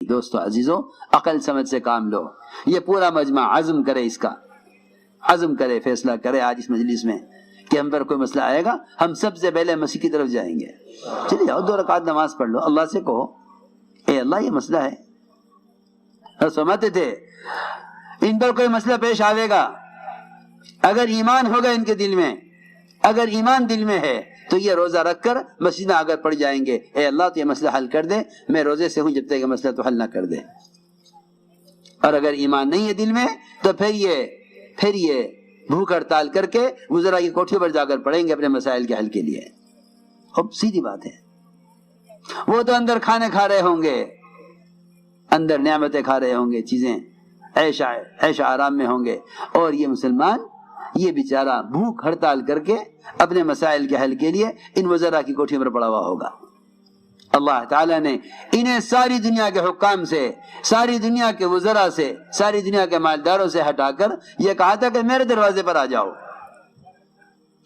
دوستو عزیزو، عقل سمجھ سے کام لو. یہ پورا مجمع عزم کرے، اس کا عزم کرے، فیصلہ کرے آج اس مجلس میں کہ ہم پر کوئی مسئلہ آئے گا، ہم سب سے پہلے مسیح کی طرف جائیں گے. چلیے جاؤ 2 رکعت نماز پڑھ لو، اللہ سے کہو اے اللہ یہ مسئلہ ہے. سمجھتے تھے ان پر کوئی مسئلہ پیش آئے گا، اگر ایمان ہوگا ان کے دل میں، اگر ایمان دل میں ہے تو یہ روزہ رکھ کر مسجد میں آگر پڑ جائیں گے، اے اللہ تو یہ مسئلہ حل کر دے، میں روزے سے ہوں جب تک یہ مسئلہ تو حل نہ کر دے. اور اگر ایمان نہیں ہے دل میں تو پھر یہ بھوک ہڑتال کر کے وزراء کی کوٹھی پر جا کر پڑیں گے اپنے مسائل کے حل کے لیے. اب سیدھی بات ہے، وہ تو اندر کھانے کھا رہے ہوں گے، اندر نعمتیں کھا رہے ہوں گے، چیزیں عیش آرام میں ہوں گے، اور یہ مسلمان یہ بیچارہ بھوک ہڑتال کر کے اپنے مسائل کے حل کے لیے ان وزراء کی کوٹھیوں پر پڑا ہوا ہوگا. اللہ تعالیٰ نے انہیں ساری دنیا کے حکام سے، ساری دنیا کے وزراء سے، ساری دنیا کے مالداروں سے ہٹا کر یہ کہا تھا کہ میرے دروازے پر آ جاؤ.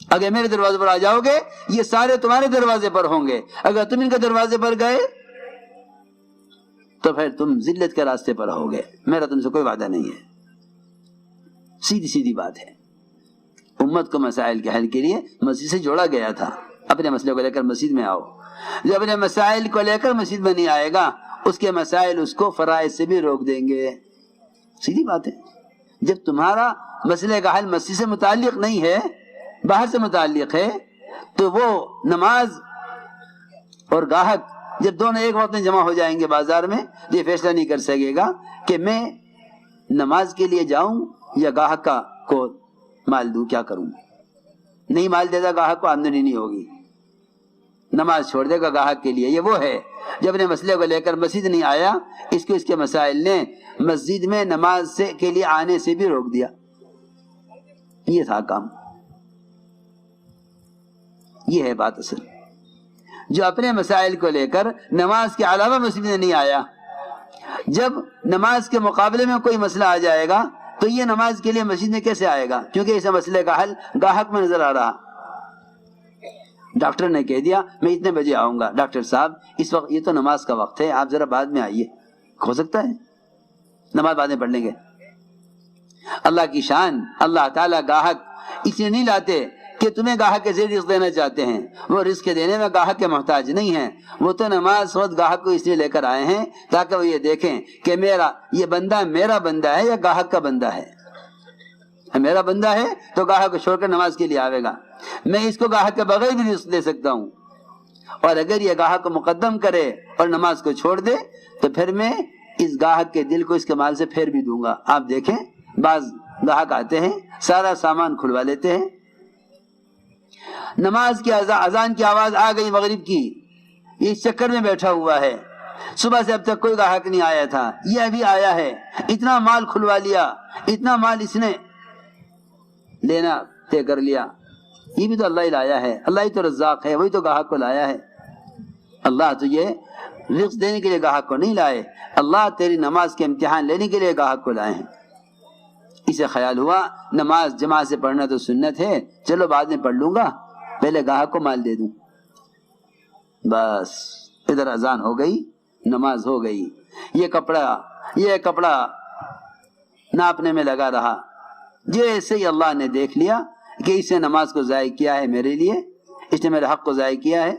اگر میرے دروازے پر آ جاؤ گے یہ سارے تمہارے دروازے پر ہوں گے، اگر تم ان کے دروازے پر گئے تو پھر تم ذلت کے راستے پر رہو گے، میرا تم سے کوئی وعدہ نہیں ہے. سیدھی بات ہے. امت کو مسائل کے حل کے لیے مسجد سے جوڑا گیا تھا. اپنے مسئلے کو لے کر مسجد میں آؤ. جو اپنے مسائل کو لے کر مسجد میں نہیں آئے گا اس کے مسائل اس کو فرائض سے بھی روک دیں گے. سیدھی بات ہے. جب تمہارا مسئلے کا حل مسجد سے متعلق نہیں ہے، باہر سے متعلق ہے، تو وہ نماز اور گاہک جب دونوں ایک وقت میں جمع ہو جائیں گے بازار میں، یہ فیصلہ نہیں کر سکے گا کہ میں نماز کے لیے جاؤں یا گاہک کو مال دوں، کیا کروں. نہیں مال دے گا گاہک کو آمدنی نہیں ہوگی، نماز چھوڑ دے گا گاہک کے لیے. یہ وہ ہے جب اپنے مسئلے کو لے کر مسجد نہیں آیا، اس کو اس کے مسائل نے مسجد میں نماز کے لیے آنے سے بھی روک دیا. یہ تھا کام، یہ ہے بات اصل. جو اپنے مسائل کو لے کر نماز کے علاوہ مسجد میں نہیں آیا، جب نماز کے مقابلے میں کوئی مسئلہ آ جائے گا تو یہ نماز کے لیے مسجد میں کیسے آئے گا؟ کیونکہ اس مسئلے کا حل گاہک میں نظر آ رہا. ڈاکٹر نے کہہ دیا میں اتنے بجے آؤں گا، ڈاکٹر صاحب اس وقت یہ تو نماز کا وقت ہے، آپ ذرا بعد میں آئیے. ہو سکتا ہے نماز بعد میں پڑھ لیں گے. اللہ کی شان، اللہ تعالیٰ گاہک اس لیے نہیں لاتے کہ تمہیں گاہک کے ذریعے رزق دینا چاہتے ہیں، وہ رزق دینے میں گاہک کے محتاج نہیں ہیں. وہ تو نماز خود گاہک کو اس لیے لے کر آئے ہیں تاکہ وہ یہ دیکھیں کہ یہ بندہ میرا بندہ ہے یا گاہک کا بندہ ہے. میرا بندہ ہے تو گاہک کو چھوڑ کر نماز کے لیے آئے گا، میں اس کو گاہک کے بغیر بھی رزق دے سکتا ہوں. اور اگر یہ گاہک کو مقدم کرے اور نماز کو چھوڑ دے تو پھر میں اس گاہک کے دل کو اس کے مال سے پھیر بھی دوں گا. آپ دیکھیں بعض گاہک آتے ہیں سارا سامان کھلوا لیتے ہیں، نماز کی اذان کی آواز آ گئی مغرب کی، یہ اس چکر میں بیٹھا ہوا ہے، صبح سے اب تک کوئی گاہک نہیں آیا تھا، یہ ابھی آیا ہے، اتنا مال کھلوا لیا، اتنا مال اس نے لینا طے کر لیا. یہ بھی تو اللہ ہی لایا ہے، اللہ ہی تو رزاق ہے، وہی تو گاہک کو لایا ہے. اللہ تو یہ رزق دینے کے لیے گاہک کو نہیں لائے، اللہ تیری نماز کے امتحان لینے کے لیے گاہک کو لائے ہیں. اسے خیال ہوا نماز جماعت سے پڑھنا تو سنت ہے، چلو بعد میں پڑھ لوں گا، پہلے گاہک کو مال دے دوں. بس ادھر اذان ہو گئی، نماز ہو گئی، یہ کپڑا ناپنے میں لگا رہا. جیسے ہی اللہ نے دیکھ لیا کہ اس نے نماز کو ضائع کیا ہے میرے لیے، اس نے میرے حق کو ضائع کیا ہے،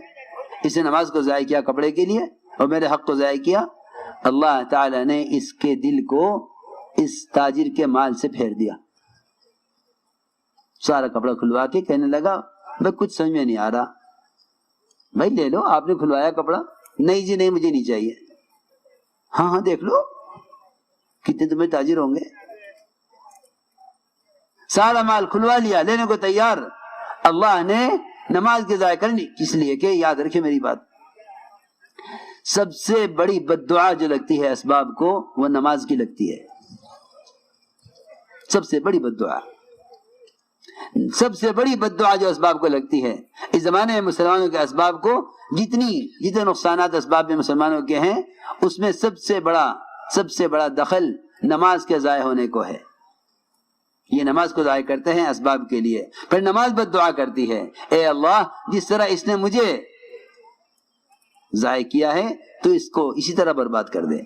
اس نے نماز کو ضائع کیا کپڑے کے لیے اور میرے حق کو ضائع کیا، اللہ تعالی نے اس کے دل کو اس تاجر کے مال سے پھیر دیا. سارا کپڑا کھلوا کے کہنے لگا میں کچھ سمجھ میں نہیں آ رہا. بھائی لے لو، آپ نے کھلوایا کپڑا. نہیں جی نہیں، مجھے نہیں چاہیے. ہاں دیکھ لو کتنے تمہیں تاجر ہوں گے. سارا مال کھلوا لیا، لینے کو تیار. اللہ نے نماز کے ضائع کرنی کس لیے کہ یاد رکھے میری بات، سب سے بڑی بد دعا جو لگتی ہے اسباب کو وہ نماز کی لگتی ہے. سب سے بڑی بد دعا، سب سے بڑی بد دعا جو اسباب کو لگتی ہے. اس زمانے میں مسلمانوں کے اسباب کو جتنے نقصانات اسباب میں مسلمانوں کے ہیں، اس میں سب سے بڑا دخل نماز کے ضائع ہونے کو ہے. یہ نماز کو ضائع کرتے ہیں اسباب کے لیے، پھر نماز بد دعا کرتی ہے اے اللہ جس طرح اس نے مجھے ضائع کیا ہے تو اس کو اسی طرح برباد کر دے.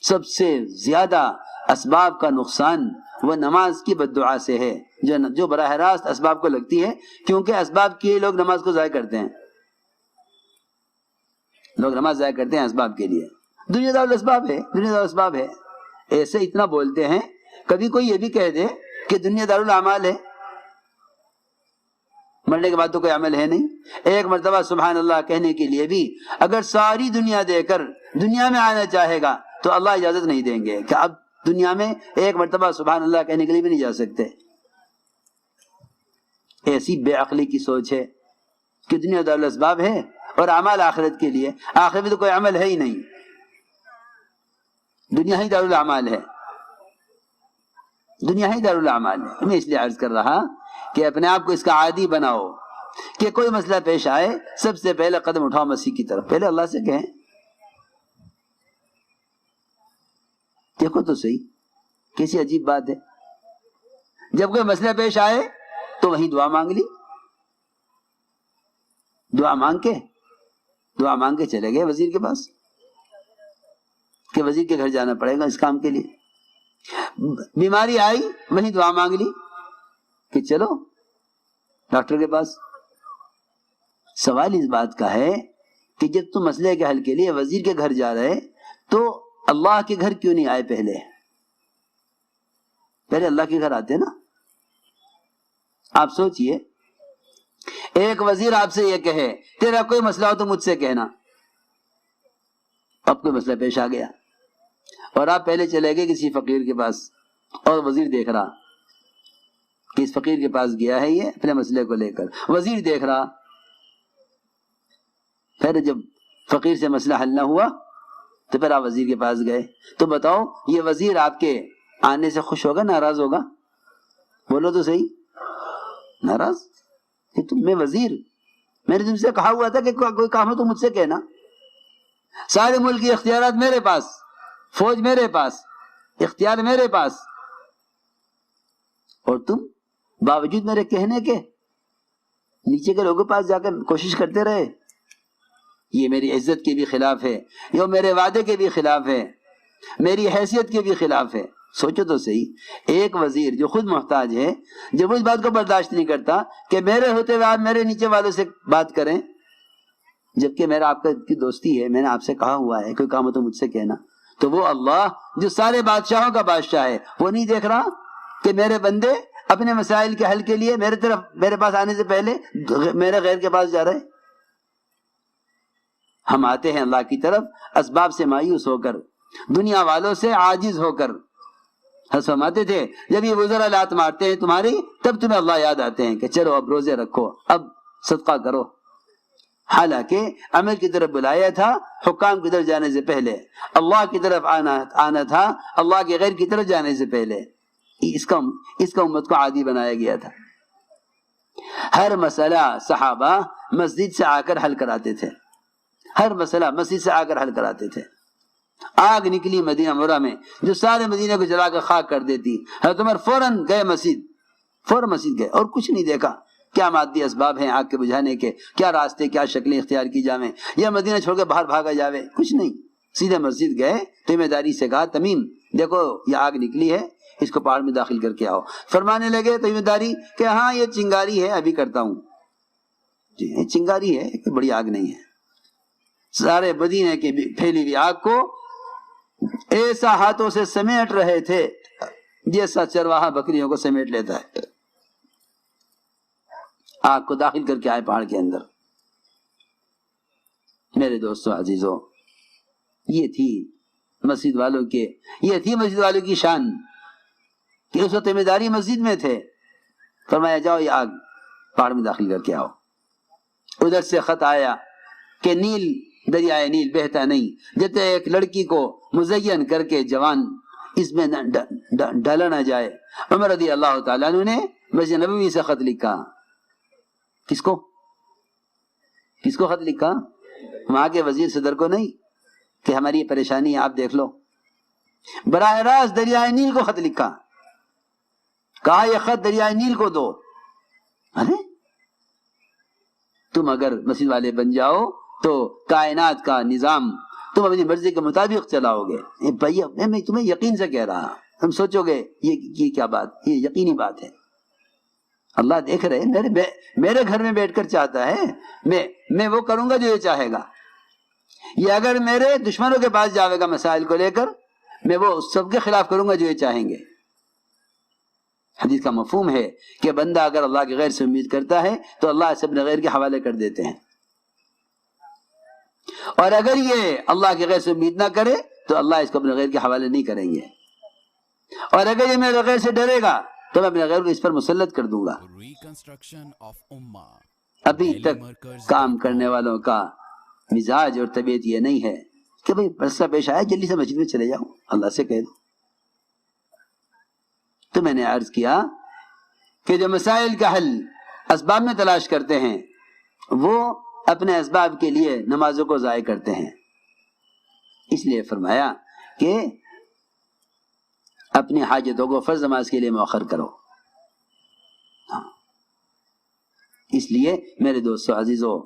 سب سے زیادہ اسباب کا نقصان وہ نماز کی بد دعا سے ہے، جو براہ راست اسباب کو لگتی ہے، کیونکہ اسباب کے لوگ نماز کو ضائع کرتے ہیں، لوگ نماز ضائع کرتے ہیں اسباب کے لیے۔ دنیا دار الاسباب ہے، دنیا دار الاسباب ہے، ایسے اتنا بولتے ہیں، کبھی کوئی یہ بھی کہہ دے کہ دنیا دار الاعمال ہے، مرنے کے بعد تو کوئی عمل ہے نہیں۔ ایک مرتبہ سبحان اللہ کہنے کے لیے بھی اگر ساری دنیا دے کر دنیا میں آنا چاہے گا تو اللہ اجازت نہیں دیں گے کہ اب دنیا میں ایک مرتبہ سبحان اللہ کہنے کے لیے بھی نہیں جا سکتے۔ ایسی بے عقلی کی سوچ ہے کہ دنیا دار الاسباب ہے اور اعمال آخرت کے لیے، آخرت میں تو کوئی عمل ہے ہی نہیں، دنیا ہی دار الاعمال ہے، دنیا ہی دار الاعمال ہے۔ میں اس لیے عرض کر رہا کہ اپنے آپ کو اس کا عادی بناؤ کہ کوئی مسئلہ پیش آئے سب سے پہلے قدم اٹھاؤ مسیح کی طرف، پہلے اللہ سے کہیں دیکھو تو صحیح کیسی عجیب بات ہے، جب کوئی مسئلہ پیش آئے تو وہیں دعا مانگ لی، دعا مانگ کے چلے گئے وزیر کے پاس کہ وزیر کے گھر جانا پڑے گا اس کام کے لیے، بیماری آئی وہیں دعا مانگ لی کہ چلو ڈاکٹر کے پاس۔ سوال اس بات کا ہے کہ جب تم مسئلے کے حل کے لیے وزیر کے گھر جا رہے تو اللہ کے گھر کیوں نہیں آئے؟ پہلے اللہ کے گھر آتے نا۔ آپ سوچئے ایک وزیر آپ سے یہ کہے تیرا کوئی مسئلہ ہو تو مجھ سے کہنا، اب کوئی مسئلہ پیش آ گیا اور آپ پہلے چلے گئے کسی فقیر کے پاس اور وزیر دیکھ رہا کہ اس فقیر کے پاس گیا ہے یہ اپنے مسئلے کو لے کر، وزیر دیکھ رہا، پھر جب فقیر سے مسئلہ حل نہ ہوا تو پھر آپ وزیر کے پاس گئے، تو بتاؤ یہ وزیر آپ کے آنے سے خوش ہوگا ناراض ہوگا؟ بولو تو صحیح، ناراض کہ میں وزیر، میں نے تم سے کہا ہوا تھا کہ کوئی کام ہو تو مجھ سے کہنا، سارے ملک کی اختیارات میرے پاس، فوج میرے پاس، اختیار میرے پاس، اور تم باوجود میرے کہنے کے نیچے کے لوگوں کے پاس جا کر کوشش کرتے رہے۔ یہ میری عزت کے بھی خلاف ہے، یہ میرے وعدے کے بھی خلاف ہے، میری حیثیت کے بھی خلاف ہے۔ سوچو تو صحیح، ایک وزیر جو خود محتاج ہے جب اس بات کو برداشت نہیں کرتا کہ میرے ہوتے ہوئے آپ میرے نیچے والوں سے بات کریں، جبکہ میرا آپ کی دوستی ہے، میں نے آپ سے کہا ہوا ہے کوئی کام ہو تو مجھ سے کہنا، تو وہ اللہ جو سارے بادشاہوں کا بادشاہ ہے وہ نہیں دیکھ رہا کہ میرے بندے اپنے مسائل کے حل کے لیے میرے پاس آنے سے پہلے میرے غیر کے پاس جا رہے؟ ہم آتے ہیں اللہ کی طرف اسباب سے مایوس ہو کر، دنیا والوں سے عاجز ہو کر۔ فرماتے تھے جب یہ وزراء لات مارتے ہیں تمہاری تب تمہیں اللہ یاد آتے ہیں کہ چلو اب روزے رکھو، اب صدقہ کرو، حالانکہ عمل کی طرف بلایا تھا حکام کی طرف جانے سے پہلے، اللہ کی طرف آنا تھا اللہ کے غیر کی طرف جانے سے پہلے۔ اس کا امت کو عادی بنایا گیا تھا۔ ہر مسئلہ صحابہ مسجد سے آ کر حل کراتے تھے، ہر مسئلہ مسجد سے آ کر حل کراتے تھے۔ آگ نکلی مدینہ منورہ میں جو سارے مدینہ کو جلا کر خاک کر دیتی، حضرت عمر فوراً گئے مسجد گئے اور کچھ نہیں دیکھا کیا مادی اسباب ہیں آگ کے بجھانے کے، کیا راستے کیا شکلیں اختیار کی جاویں یا مدینہ چھوڑ کے باہر بھاگا جاوے، کچھ نہیں، سیدھے مسجد گئے، ذمہ داری سے کہا تمیم دیکھو یہ آگ نکلی ہے اس کو پہاڑ میں داخل کر کے آؤ۔ فرمانے لگے ذمہ داری کہ ہاں یہ چنگاری ہے ابھی کرتا ہوں، جی چنگاری ہے کہ بڑی آگ نہیں ہے۔ سارے مدینے کی پھیلی ہوئی آگ کو ایسا ہاتھوں سے سمیٹ رہے تھے جیسا چرواہا بکریوں کو سمیٹ لیتا ہے، آگ کو داخل کر کے آئے پہاڑ کے اندر۔ میرے دوستو عزیزو، یہ تھی مسجد والوں کی شان کہ اس وقت ذمہ داری مسجد میں تھے، فرمایا جاؤ یہ آگ پہاڑ میں داخل کر کے آؤ۔ ادھر سے خط آیا کہ دریائے نیل بہتا نہیں جب تک ایک لڑکی کو مزین کر کے جوان اس میں ڈالا نہ جائے۔ عمر رضی اللہ تعالیٰ عنہ نے مسجد نبوی سے خط لکھا، کس کو خط لکھا؟ وہاں کے وزیر صدر کو نہیں کہ ہماری یہ پریشانی ہے آپ دیکھ لو، براہ راست دریائے نیل کو خط لکھا، کہا یہ خط دریائے نیل کو دو۔ ارے تم اگر مسجد والے بن جاؤ تو کائنات کا نظام تم اپنی مرضی کے مطابق چلاؤ گے. بھیا میں تمہیں یقین سے کہہ رہا, تم سوچو گے یہ کیا بات, یہ یقینی بات ہے. اللہ دیکھ رہے میرے گھر میں بیٹھ کر چاہتا ہے میں وہ کروں گا جو یہ چاہے گا. یہ اگر میرے دشمنوں کے پاس جاوے گا مسائل کو لے کر, میں وہ سب کے خلاف کروں گا جو یہ چاہیں گے. حدیث کا مفہوم ہے کہ بندہ اگر اللہ کے غیر سے امید کرتا ہے تو اللہ اسے اپنے غیر کے حوالے کر دیتے ہیں, اور اگر یہ اللہ کے غیر سے امید نہ کرے تو اللہ اس کو اپنے غیر کے حوالے نہیں کریں گے. اور اگر یہ میرے غیر سے ڈرے گا تو میں اپنے غیر کو اس پر مسلط کر دوں گا. ابھی تک کام کرنے والوں کا مزاج اور طبیعت یہ نہیں ہے کہ بھئی مسئلہ پیش آیا جلدی سے مسجد میں چلے جاؤ, اللہ سے کہہ دو. تو میں نے عرض کیا کہ جو مسائل کا حل اسباب میں تلاش کرتے ہیں وہ اپنے اسباب کے لیے نمازوں کو ضائع کرتے ہیں. اس لیے فرمایا کہ اپنی حاجتوں کو فرض نماز کے لیے مؤخر کرو. اس لیے میرے دوستو عزیزو,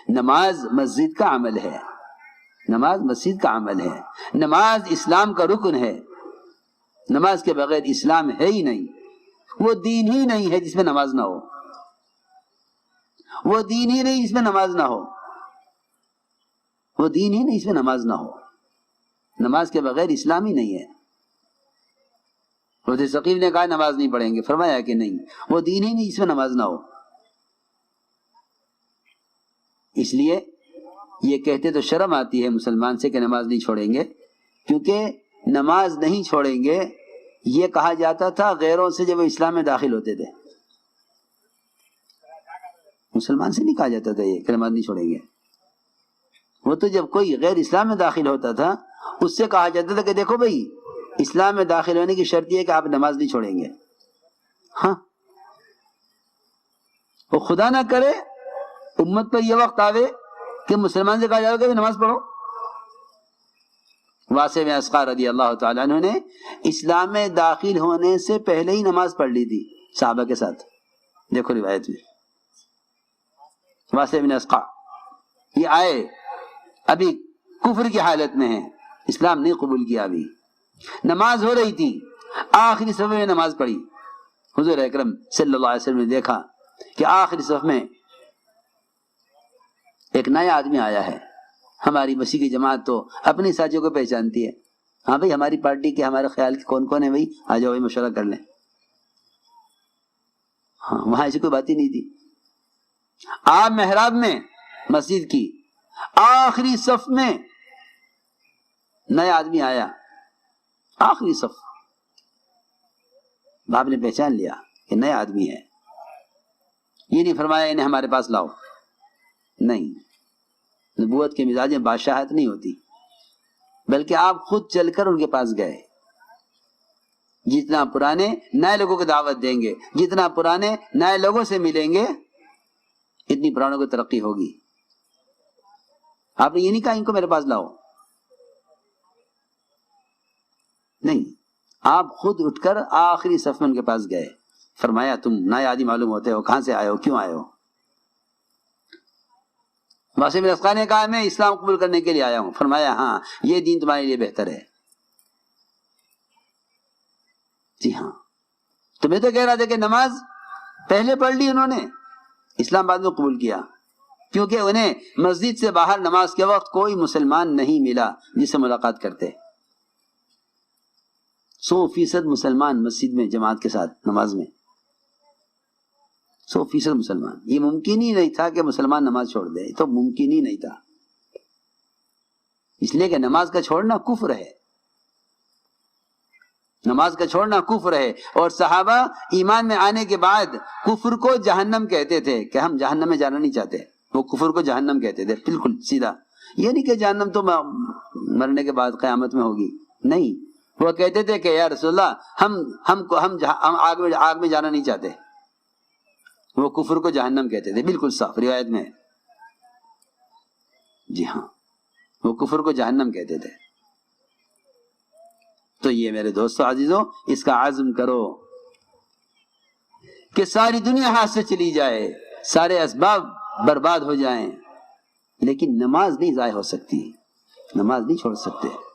نماز مسجد کا عمل ہے, نماز مسجد کا عمل ہے, نماز اسلام کا رکن ہے. نماز کے بغیر اسلام ہے ہی نہیں, وہ دین ہی نہیں ہے جس میں نماز نہ ہو, وہ دین ہی نہیں جس میں نماز نہ ہو, وہ دین ہی نہیں جس میں نماز نہ ہو. نماز کے بغیر اسلام ہی نہیں ہے. حضرت ثقیف نے کہا نماز نہیں پڑھیں گے, فرمایا کہ نہیں, وہ دین ہی نہیں جس میں نماز نہ ہو. اس لیے یہ کہتے تو شرم آتی ہے مسلمان سے کہ نماز نہیں چھوڑیں گے, کیونکہ نماز نہیں چھوڑیں گے یہ کہا جاتا تھا غیروں سے جب وہ اسلام میں داخل ہوتے تھے. مسلمان سے نہیں کہا جاتا تھا یہ کہ نماز نہیں چھوڑیں گے. وہ تو جب کوئی غیر اسلام میں داخل ہوتا تھا اس سے کہا جاتا تھا کہ دیکھو بھائی اسلام میں داخل ہونے کی شرط یہ ہے کہ آپ نماز نہیں چھوڑیں گے. ہاں, وہ خدا نہ کرے امت پر یہ وقت آوے کہ مسلمان سے کہا جائے کہ نماز پڑھو. واسع بن اسقا رضی اللہ تعالیٰ عنہ نے اسلام میں داخل ہونے سے پہلے ہی نماز پڑھ لی تھی صحابہ کے ساتھ. دیکھو روایت میں واسع بن اسقا یہ آئے ابھی کفر کی حالت میں ہیں, اسلام نہیں قبول کیا, ابھی نماز ہو رہی تھی, آخری صف میں نماز پڑھی. حضور اکرم صلی اللہ علیہ وسلم نے دیکھا کہ آخری صف میں ایک نیا آدمی آیا ہے. ہماری مسیح کی جماعت تو اپنی ساتھیوں کو پہچانتی ہے, ہاں بھائی ہماری پارٹی کے ہمارے خیال کے کون کون ہے بھائی, آ جاؤ بھائی مشورہ کر لیں. ہاں وہاں ایسی کوئی بات ہی نہیں تھی. آپ محراب میں مسجد کی آخری صف میں نیا آدمی آیا, آخری صف. باپ نے پہچان لیا کہ نیا آدمی ہے. یہ نہیں فرمایا انہیں ہمارے پاس لاؤ, نہیں, نبوت کے مزاج میں بادشاہت نہیں ہوتی, بلکہ آپ خود چل کر ان کے پاس گئے. جتنا پرانے نئے لوگوں کو دعوت دیں گے, جتنا پرانے نئے لوگوں سے ملیں گے, اتنی پرانوں کو ترقی ہوگی. آپ نے یہ نہیں کہا ان کو میرے پاس لاؤ, نہیں, آپ خود اٹھ کر آخری صف میں ان کے پاس گئے. فرمایا تم نئے آدمی معلوم ہوتے ہو, کہاں سے آئے ہو, کیوں آئے ہو؟ واسع بن اسقا نے کہا میں اسلام قبول کرنے کے لیے آیا ہوں. فرمایا ہاں یہ دین تمہارے لیے بہتر ہے. جی ہاں, تمہیں تو کہہ رہا تھا کہ نماز پہلے پڑھ لی انہوں نے, اسلام بعد میں قبول کیا, کیونکہ انہیں مسجد سے باہر نماز کے وقت کوئی مسلمان نہیں ملا جس سے ملاقات کرتے. 100% مسلمان مسجد میں جماعت کے ساتھ نماز میں, 100% مسلمان. یہ ممکن ہی نہیں تھا کہ مسلمان نماز چھوڑ دے, تو ممکن ہی نہیں تھا, اس لیے کہ نماز کا چھوڑنا کفر ہے, نماز کا چھوڑنا کفر ہے. اور صحابہ ایمان میں آنے کے بعد کفر کو جہنم کہتے تھے کہ ہم جہنم میں جانا نہیں چاہتے, وہ کفر کو جہنم کہتے تھے, بالکل سیدھا. یہ نہیں کہ جہنم تو مرنے کے بعد قیامت میں ہوگی, نہیں, وہ کہتے تھے کہ یا رسول اللہ ہم آگ میں جانا نہیں چاہتے. وہ کفر کو جہنم کہتے تھے, بالکل صاف روایت میں. جی ہاں, وہ کفر کو جہنم کہتے تھے. تو یہ میرے دوستو عزیزو, اس کا عزم کرو کہ ساری دنیا ہاتھ سے چلی جائے, سارے اسباب برباد ہو جائیں, لیکن نماز نہیں ضائع ہو سکتی. نماز نہیں چھوڑ سکتے.